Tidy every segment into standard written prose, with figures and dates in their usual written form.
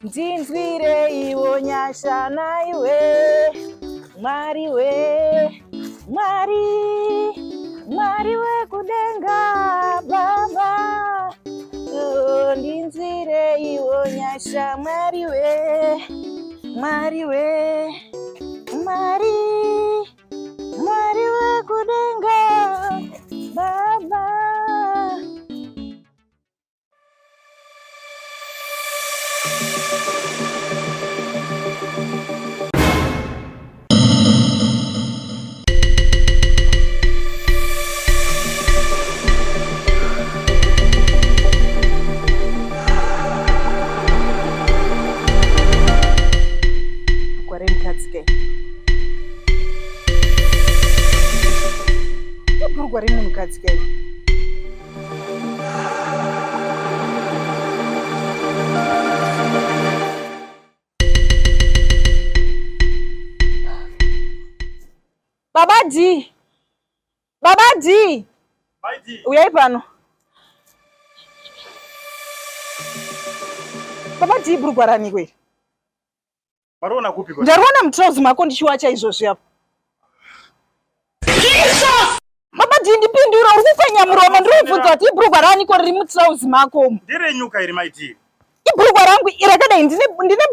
ndinzwire iwo nyasha naiwe Mwari we Mwari we kudenga Baba ndinzwire iwo nyasha Mwari we Mwari we kudenga Baba. Bhurugwa remunhukadzi kai. Babaji! Uyai pano. Babaji bhurugwa rani kweri? Mariona kupi kweri? Ndariona mutrouse mako ndichiwacha izvozvi apo. Babaji ndipindura uri kufenya muromo ndiribvunza kuti ibhurugwa rani kweri riri mutrouse mako. Ndire nyuka iri maiti. Ibhurugwa rangu rakadai ndine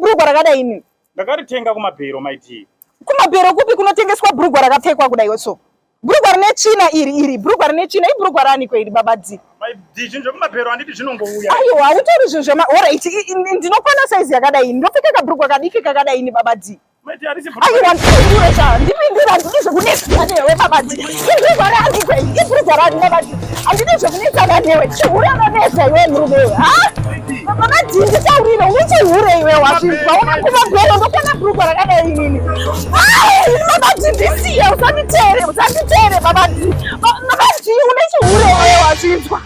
bhurugwa rakadai ini. Ndakaritenga kumabhero maiti. Kumabhero kupi kunotengeswa bhurugwa rakapfekwa kudai so? Bhurugwa rine china iri bhurugwa rine china ibhurugwa rani kweri Babaji? Maiti zvinhu kumabhero handiti zvinongouya. Aiwa utori zvezvema alright ndinokwana size yakadai ndopfeka kabhurugwa kadiki kakadai ini Babaji. Maiti harisi bhurugwa. Aiwa ndipindura ndine zvekunetsa newe Babaji. Ibhurugwa rani kweri? Ibhurugwa rani Babaji? Handine zvekunetsa newe chihure unonetsa iwe murume. Babaji nditaurire unochihure iwe wasvika una kumabhero ndokwana bhurugwa rakadai inini. Babaji ndisiye usanditere Babaji. Babaji unechihure iwe wasvika.